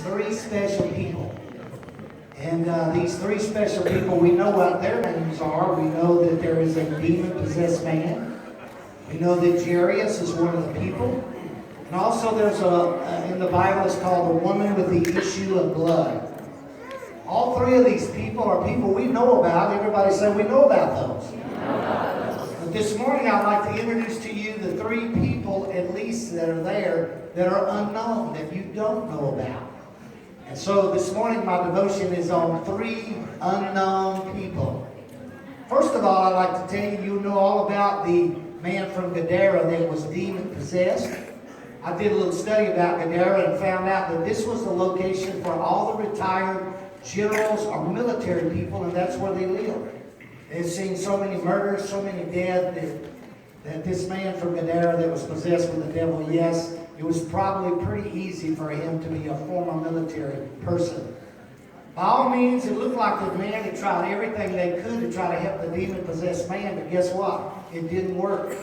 Three special people. And these three special people, we know what their names are. We know that there is a demon-possessed man. We know that Jairus is one of the people. And also there's in the Bible, it's called the woman with the issue of blood. All three of these people are people we know about. Everybody say we know about those. But this morning I'd like to introduce to you the three people at least that are there that are unknown, that you don't know about. And so this morning my devotion is on three unknown people. First of all, I'd like to tell you, you know all about the man from Gadara that was demon-possessed. I did a little study about Gadara and found out that this was the location for all the retired generals or military people, and that's where they lived. They've seen so many murders, so many dead, that this man from Gadara that was possessed with the devil, yes, it was probably pretty easy for him to be a former military person. By all means, it looked like the man had tried everything they could to try to help the demon-possessed man, but guess what? It didn't work.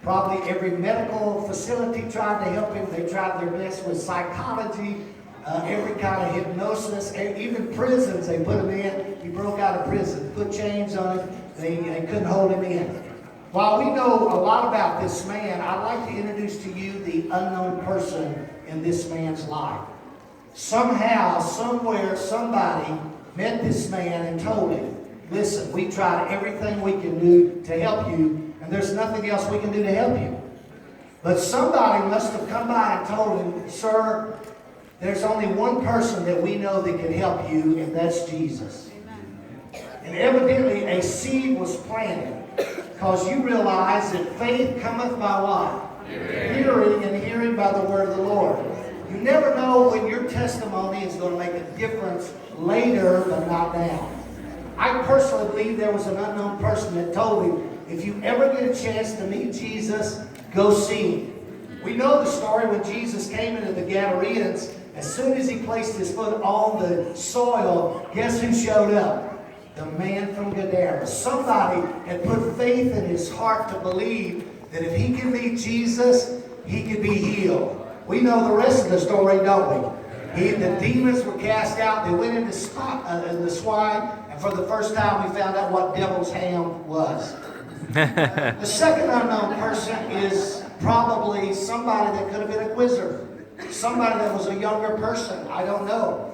Probably every medical facility tried to help him. They tried their best with psychology, every kind of hypnosis, even prisons they put him in. He broke out of prison, put chains on him. They couldn't hold him in. While we know a lot about this man, I'd like to introduce to you the unknown person in this man's life. Somehow, somewhere, somebody met this man and told him, listen, we tried everything we can do to help you, and there's nothing else we can do to help you. But somebody must have come by and told him, sir, there's only one person that we know that can help you, and that's Jesus. And evidently a seed was planted, because you realize that faith cometh by what? Hearing, and hearing by the word of the Lord. You never know when your testimony is going to make a difference later, but not now. I personally believe there was an unknown person that told him, if you ever get a chance to meet Jesus, go see him. We know the story when Jesus came into the Gadareans. As soon as he placed his foot on the soil, guess who showed up? The man from Gadara. Somebody had put faith in his heart to believe that if he could meet Jesus, he could be healed. We know the rest of the story, don't we? The demons were cast out. They went into the swine, and for the first time we found out what devil's ham was. The second unknown person is probably somebody that could have been a wizard. Somebody that was a younger person. I don't know.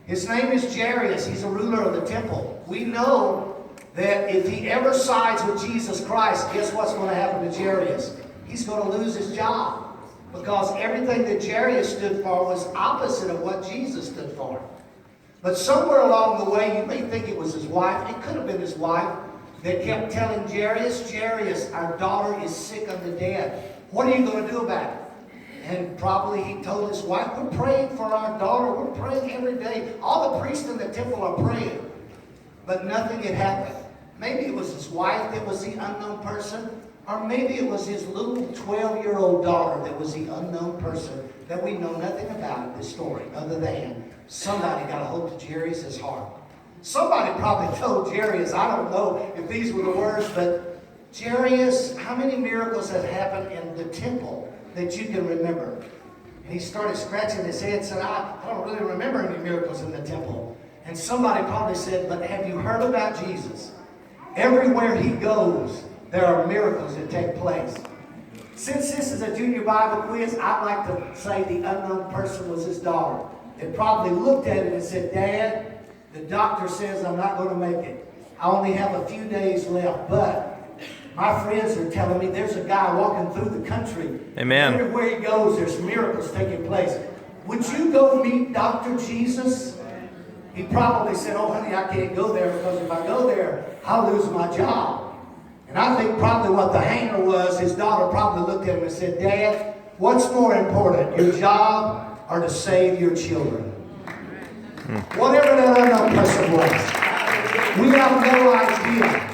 His name is Jairus. He's a ruler of the temple. We know that if he ever sides with Jesus Christ, guess what's going to happen to Jairus? He's going to lose his job. Because everything that Jairus stood for was opposite of what Jesus stood for. But somewhere along the way, you may think it was his wife. It could have been his wife that kept telling Jairus, Jairus, our daughter is sick unto death. What are you going to do about it? And probably he told his wife, we're praying for our daughter. We're praying every day. All the priests in the temple are praying. But nothing had happened. Maybe it was his wife that was the unknown person. Or maybe it was his little 12-year-old daughter that was the unknown person that we know nothing about in this story, other than somebody got a hold of Jairus' heart. Somebody probably told Jairus, I don't know if these were the words, but Jairus, how many miracles have happened in the temple that you can remember? And he started scratching his head and said, I don't really remember any miracles in the temple. And somebody probably said, but have you heard about Jesus? Everywhere he goes, there are miracles that take place. Since this is a junior Bible quiz, I'd like to say the unknown person was his daughter. They probably looked at him and said, Dad, the doctor says I'm not going to make it. I only have a few days left, but my friends are telling me there's a guy walking through the country. Amen. Everywhere he goes, there's miracles taking place. Would you go meet Dr. Jesus? He probably said, oh, honey, I can't go there because if I go there, I'll lose my job. And I think probably what the hanger was, his daughter probably looked at him and said, Dad, what's more important, your job or to save your children? Whatever that unknown person was. We have no idea.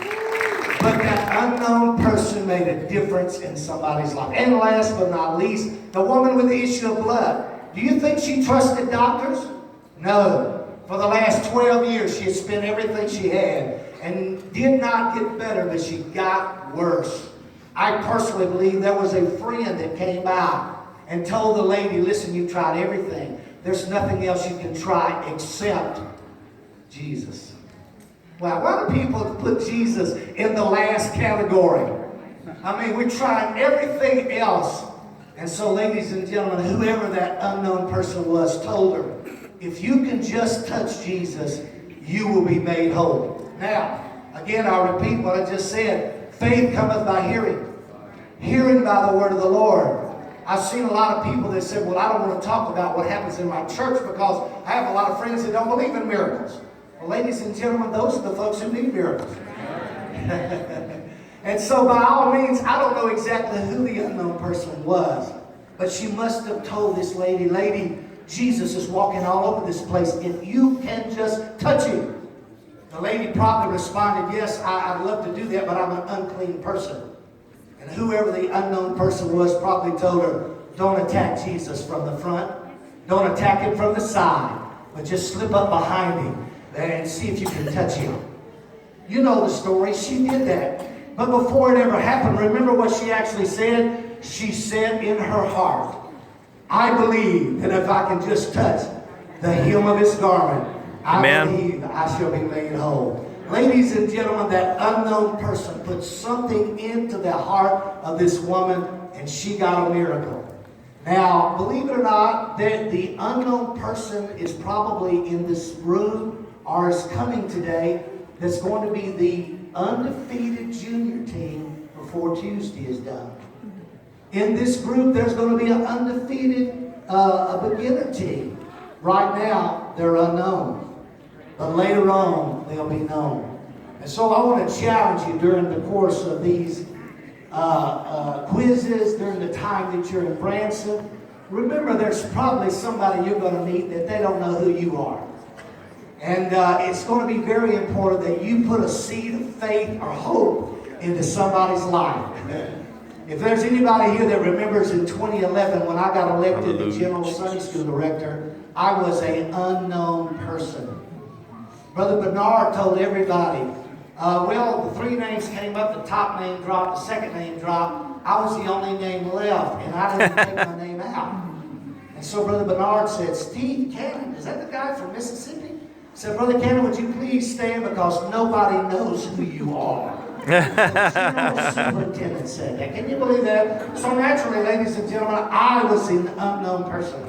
But that unknown person made a difference in somebody's life. And last but not least, the woman with the issue of blood. Do you think she trusted doctors? No. For the last 12 years, she had spent everything she had and did not get better, but she got worse. I personally believe there was a friend that came out and told the lady, listen, you tried everything. There's nothing else you can try except Jesus. Wow, why do people put Jesus in the last category? I mean, we're trying everything else. And so, ladies and gentlemen, whoever that unknown person was told her, if you can just touch Jesus, you will be made whole. Now, again, I'll repeat what I just said. Faith cometh by hearing. Hearing by the word of the Lord. I've seen a lot of people that said, well, I don't want to talk about what happens in my church because I have a lot of friends that don't believe in miracles. Well, ladies and gentlemen, those are the folks who need miracles. And so by all means, I don't know exactly who the unknown person was, but she must have told this lady, Jesus is walking all over this place. If you can just touch him. The lady probably responded, yes, I'd love to do that, but I'm an unclean person. And whoever the unknown person was probably told her, don't attack Jesus from the front. Don't attack him from the side. But just slip up behind him and see if you can touch him. You know the story. She did that. But before it ever happened, remember what she actually said? She said in her heart, I believe that if I can just touch the hem of his garment, I believe I shall be made whole. Ladies and gentlemen, that unknown person put something into the heart of this woman, and she got a miracle. Now, believe it or not, the unknown person is probably in this room or is coming today that's going to be the undefeated junior team before Tuesday is done. In this group, there's going to be an undefeated a beginner team. Right now, they're unknown. But later on, they'll be known. And so I want to challenge you during the course of these quizzes, during the time that you're in Branson. Remember, there's probably somebody you're going to meet that they don't know who you are. And it's going to be very important that you put a seed of faith or hope into somebody's life. If there's anybody here that remembers in 2011 when I got elected the General Sunday School Director, I was an unknown person. Brother Bernard told everybody, well, the three names came up, the top name dropped, the second name dropped. I was the only name left, and I didn't take my name out. And so Brother Bernard said, Steve Cannon, is that the guy from Mississippi? He said, Brother Cannon, would you please stand because nobody knows who you are. The superintendent said that. Can you believe that? So naturally, ladies and gentlemen, I was an unknown person.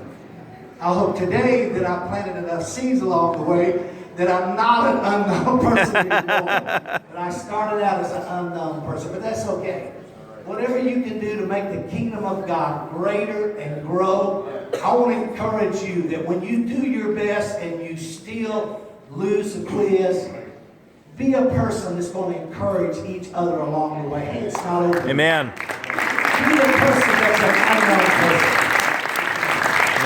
I hope today that I planted enough seeds along the way that I'm not an unknown person anymore. But I started out as an unknown person, but that's okay. Whatever you can do to make the kingdom of God greater and grow, I want to encourage you that when you do your best and you still lose the quiz, be a person that's going to encourage each other along the way. Hey, it's not over. Amen. Be a person that's an unknown person.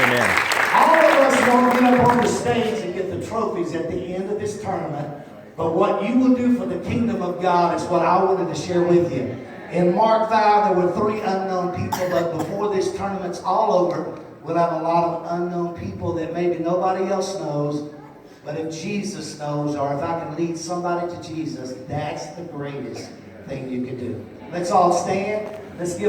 Amen. All of us want to get up on the stage and get the trophies at the end of this tournament. But what you will do for the kingdom of God is what I wanted to share with you. In Mark 5, there were 3 unknown people, but before this tournament's all over, we'll have a lot of unknown people that maybe nobody else knows. But if Jesus knows, or if I can lead somebody to Jesus, that's the greatest thing you can do. Let's all stand. Let's give